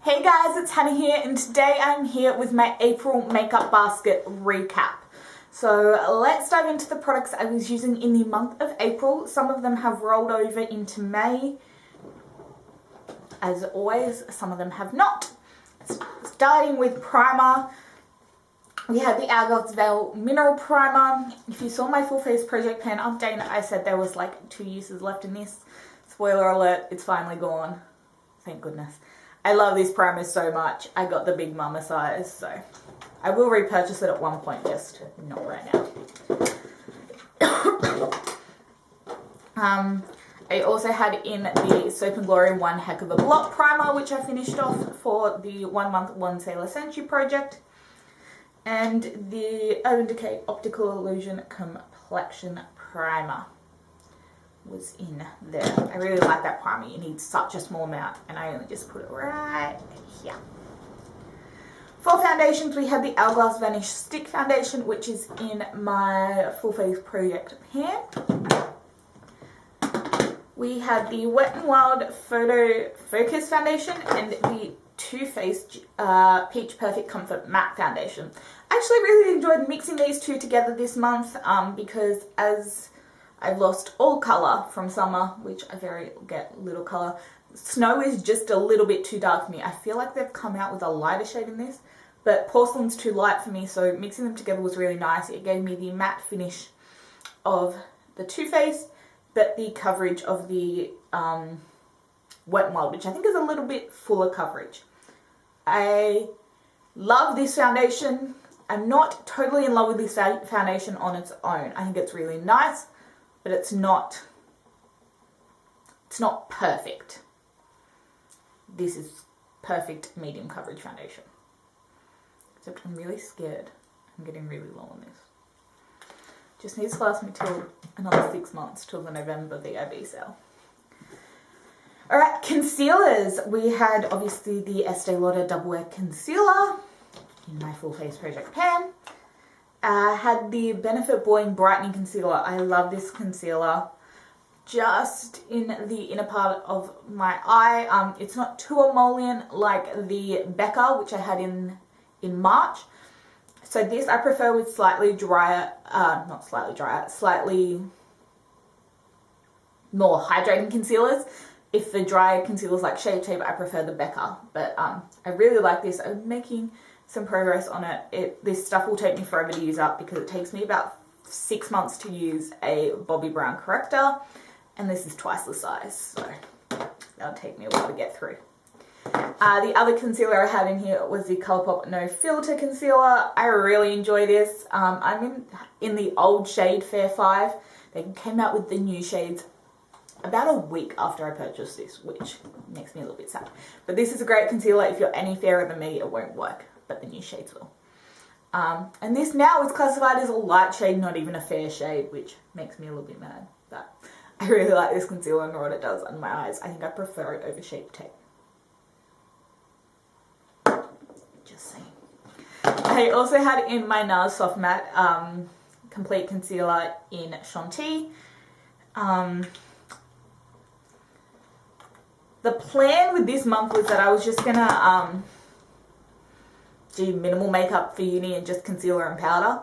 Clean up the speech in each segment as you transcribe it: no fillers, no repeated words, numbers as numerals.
Hey guys, it's Hannah here, and today I'm here with my April makeup basket recap. So let's dive into the products I was using in the month of April. Some of them have rolled over into May. As always, some of them have not. Starting with primer, we had the Hourglass Veil Mineral Primer. If you saw my full face project pan update, I said there was like 2 uses left in this. Spoiler alert, it's finally gone. Thank goodness. I love this primer so much. I got the Big Mama size, so I will repurchase it at one point, just not right now. I also had in the Soap & Glory One Heck of a Blot Primer, which I finished off for the 1 month One Sailor Senshi project. And the Urban Decay Optical Illusion Complexion Primer was in there. I really like that primer. You need such a small amount, and I only just put it right here. For foundations, we had the Hourglass Vanish Stick Foundation, which is in my Full Face Project pan. We had the Wet n Wild Photo Focus Foundation and the Too Faced Peach Perfect Comfort Matte Foundation. I actually really enjoyed mixing these two together this month because as I've lost all colour from summer, which I get little colour. Snow is just a little bit too dark for me. I feel like they've come out with a lighter shade in this, but Porcelain's too light for me, so mixing them together was really nice. It gave me the matte finish of the Too Faced, but the coverage of the Wet n Wild, which I think is a little bit fuller coverage. I love this foundation. I'm not totally in love with this foundation on its own. I think it's really nice, but it's not perfect. This is perfect medium coverage foundation. Except I'm really scared. I'm getting really low on this. Just needs to last me till another 6 months, till the November VIB sale. Alright, concealers. We had obviously the Estee Lauder Double Wear Concealer in my Full Face Project pan. Had the Benefit Blowing Brightening Concealer. I love this concealer. Just in the inner part of my eye. It's not too emollient like the Becca, which I had in March. So this I prefer with slightly drier, slightly more hydrating concealers. If the dry concealers like Shape Tape, I prefer the Becca. But I really like this. I'm making some progress on it. This stuff will take me forever to use up because it takes me about 6 months to use a Bobbi Brown corrector, and this is twice the size, so that'll take me a while to get through. The other concealer I had in here was the Colourpop No Filter Concealer. I really enjoy this. I'm in the old shade Fair 5. They came out with the new shades about a week after I purchased this, which makes me a little bit sad. But this is a great concealer. If you're any fairer than me, it won't work, but the new shades will. And this now is classified as a light shade, not even a fair shade, which makes me a little bit mad. But I really like this concealer and what it does on my eyes. I think I prefer it over Shape Tape. Just saying. I also had in my NARS Soft Matte Complete Concealer in Chantilly. The plan with this month was that I was just gonna do minimal makeup for uni and just concealer and powder.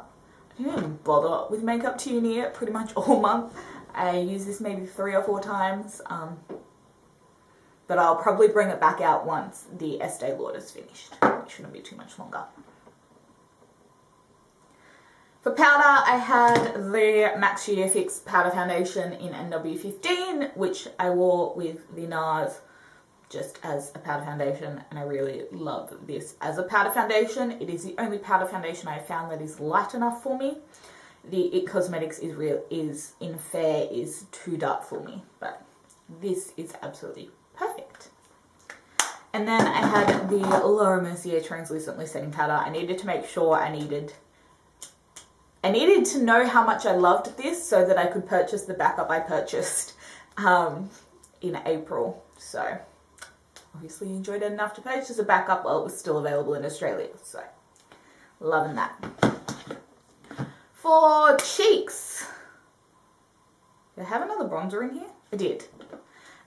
I didn't even bother with makeup to uni pretty much all month. I used this maybe 3 or 4 times, but I'll probably bring it back out once the Estee Lauder's finished. It shouldn't be too much longer. For powder, I had the MAC Studio Fix Powder Foundation in NW15, which I wore with the NARS just as a powder foundation, and I really love this as a powder foundation. It is the only powder foundation I found that is light enough for me. The IT Cosmetics is in Fair is too dark for me, but this is absolutely perfect. And then I had the Laura Mercier Translucently Setting Powder. I needed to make sure I needed to know how much I loved this so that I could purchase the backup I purchased in April. So obviously enjoyed it enough to purchase a backup while it was still available in Australia. So loving that. For cheeks, did I have another bronzer in here? I did.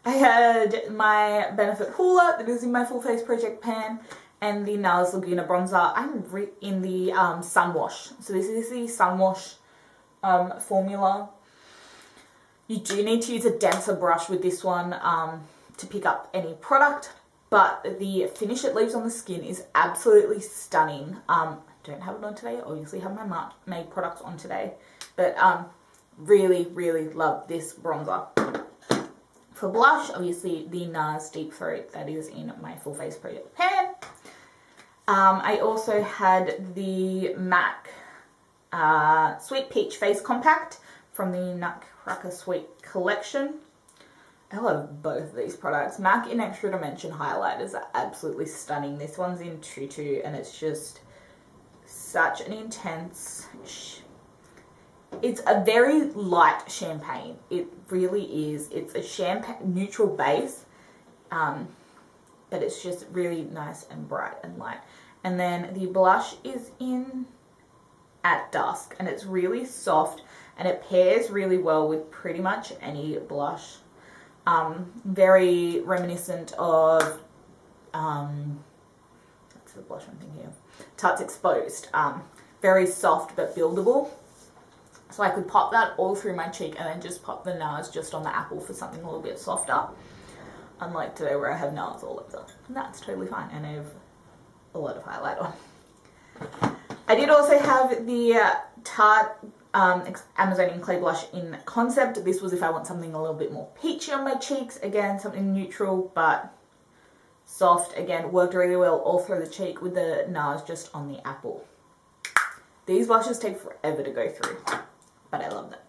I had my Benefit Hoola that is in my Full Face Project pan, and the NARS Laguna bronzer. I'm in the Sun Wash. So this is the Sun Wash formula. You do need to use a denser brush with this one to pick up any product, but the finish it leaves on the skin is absolutely stunning. I don't have it on today. I obviously have my March made products on today, but really, really love this bronzer. For blush, obviously the NARS Deep Throat that is in my Full Face Project pan. I also had the MAC Sweet Peach Face Compact from the Nutcracker Sweet collection. I love both of these products. MAC in Extra Dimension highlighters are absolutely stunning. This one's in Tutu and it's just such an intense... It's a very light champagne. It really is. It's a champagne neutral base, but it's just really nice and bright and light. And then the blush is in At Dusk, and it's really soft and it pairs really well with pretty much any blush. Very reminiscent of, what's the blush I'm thinking of? Tarte Exposed. Very soft but buildable. So I could pop that all through my cheek and then just pop the NARS just on the apple for something a little bit softer. Unlike today where I have NARS all over. And that's totally fine. And I have a lot of highlight on. I did also have the Tarte Amazonian Clay Blush in Concept. This was if I want something a little bit more peachy on my cheeks. Again, something neutral but soft. Again, worked really well all through the cheek with the NARS just on the apple. These blushes take forever to go through, but I love them.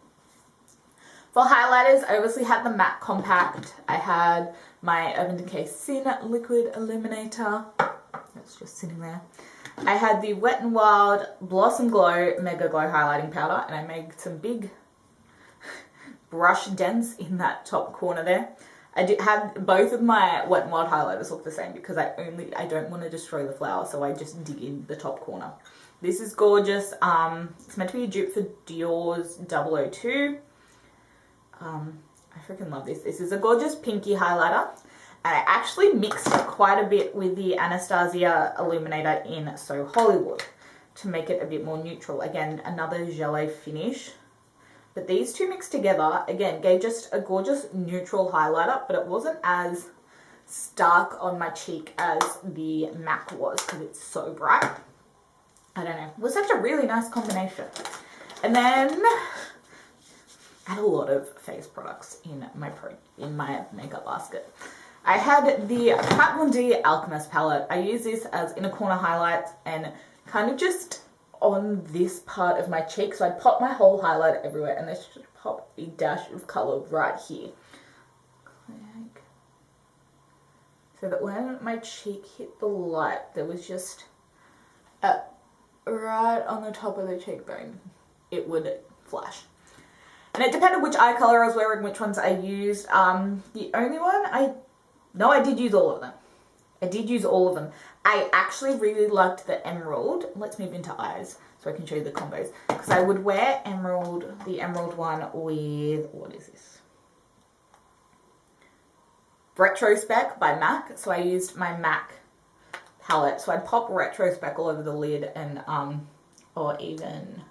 For highlighters, I obviously had the MAC Compact. I had my Urban Decay Sin Liquid Illuminator. That's just sitting there. I had the Wet n Wild Blossom Glow Mega Glow Highlighting Powder, and I made some big brush dents in that top corner there. I did have both of my Wet n Wild highlighters look the same because I don't want to destroy the flower, so I just dig in the top corner. This is gorgeous. It's meant to be a dupe for Dior's 002. I freaking love this. This is a gorgeous pinky highlighter. And I actually mixed it quite a bit with the Anastasia Illuminator in So Hollywood to make it a bit more neutral. Again, another gelée finish. But these two mixed together, again, gave just a gorgeous neutral highlighter, but it wasn't as stark on my cheek as the MAC was because it's so bright. I don't know. It was such a really nice combination. And then I had a lot of face products in my makeup basket. I had the Kat Von D Alchemist palette. I use this as inner corner highlights and kind of just on this part of my cheek. So I pop my whole highlight everywhere and let's just pop a dash of colour right here. So that when my cheek hit the light, there was just right on the top of the cheekbone, it would flash. And it depended which eye colour I was wearing, which ones I used. The only one I did use all of them. I did use all of them. I actually really liked the emerald. Let's move into eyes so I can show you the combos. Because I would wear the emerald one with, what is this? Retrospec by MAC. So I used my MAC palette. So I'd pop Retrospec all over the lid and, or even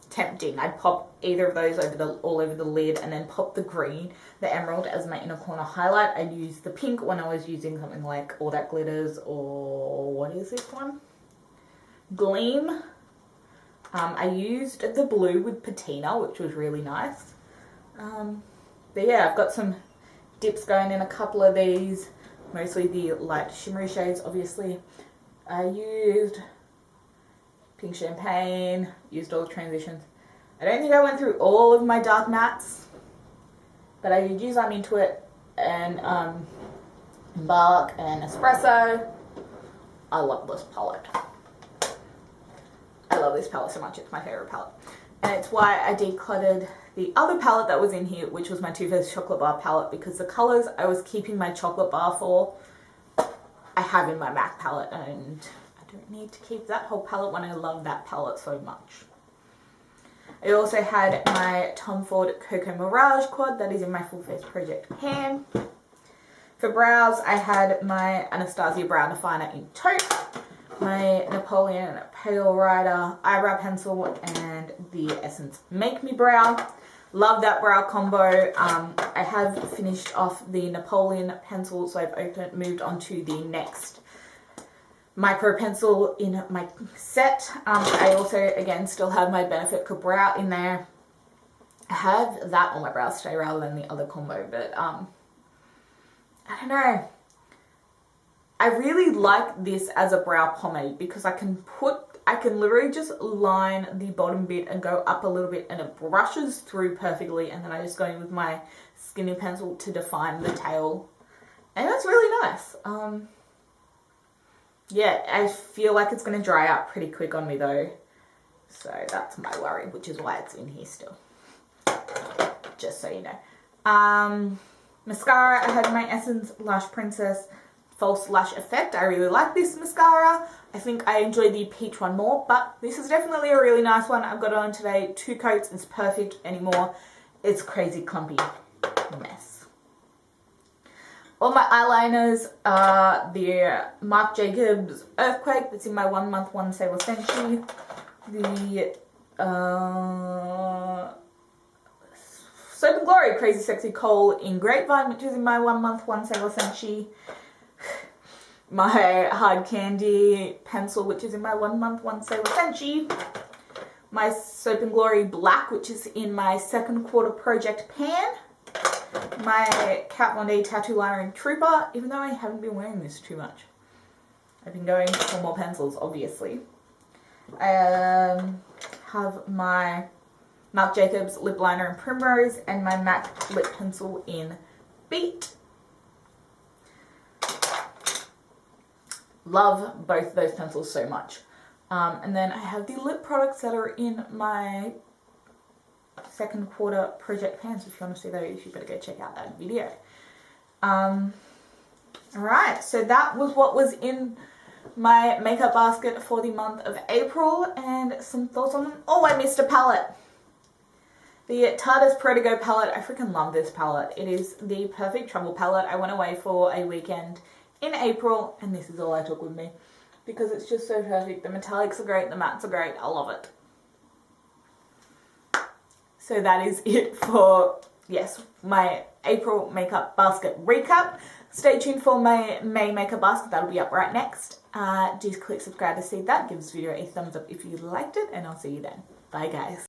Tempting. I'd pop either of those all over the lid and then pop the green, the emerald, as my inner corner highlight. I'd use the pink when I was using something like All That Glitters or what is this one? Gleam. I used the blue with Patina, which was really nice. But yeah, I've got some dips going in a couple of these, mostly the light shimmery shades, obviously. I used Pink Champagne, used all the transitions. I don't think I went through all of my dark mattes, but I did use I'm Into It and Embark and Espresso. I love this palette. I love this palette so much. It's my favorite palette. And it's why I decluttered the other palette that was in here, which was my Too Faced Chocolate Bar palette, because the colors I was keeping my chocolate bar for, I have in my MAC palette, and I don't need to keep that whole palette when I love that palette so much. I also had my Tom Ford Cocoa Mirage quad that is in my Full Face Project pan. For brows, I had my Anastasia Brow Definer in taupe, my Napoleon Pale Rider eyebrow pencil, and the Essence Make Me Brow. Love that brow combo. I have finished off the Napoleon pencil, so I've moved on to the next micro pencil in my set. I also, again, still have my Benefit Brow in there. I have that on my brows today rather than the other combo, but I don't know. I really like this as a brow pomade because I can literally just line the bottom bit and go up a little bit and it brushes through perfectly, and then I just go in with my skinny pencil to define the tail, and that's really nice. Yeah, I feel like it's going to dry out pretty quick on me though, so that's my worry, which is why it's in here still, just so you know. Mascara, I had my Essence Lash Princess False Lash Effect. I really like this mascara. I think I enjoy the peach one more, but this is definitely a really nice one. I've got it on today. 2 coats. It's perfect anymore. It's crazy clumpy mess. All my eyeliners are the Marc Jacobs Earthquake that's in my 1 month 1 sale Senshi. The Soap and Glory Crazy Sexy Kohl in Grapevine, which is in my 1 month 1 sale Senshi. My Hard Candy pencil, which is in my 1 month 1 sale Senshi. My Soap and Glory Black, which is in my 2nd quarter project pan. My Kat Von D tattoo liner in Trooper, even though I haven't been wearing this too much. I've been going for more pencils, obviously. I have my Marc Jacobs lip liner in Primrose and my MAC lip pencil in Beat. Love both those pencils so much. And then I have the lip products that are in my 2nd quarter project pans. If you want to see those, you better go check out that video. Alright, so that was what was in my makeup basket for the month of April, and some thoughts on Oh, I missed a palette. The Tarte's Protego palette. I freaking love this palette. It is the perfect travel palette. I went away for a weekend in April, and this is all I took with me because it's just so perfect. The metallics are great, the mattes are great. I love it. So that is it for, yes, my April makeup basket recap. Stay tuned for my May makeup basket. That'll be up right next. Do click subscribe to see that. Give this video a thumbs up if you liked it, and I'll see you then. Bye, guys.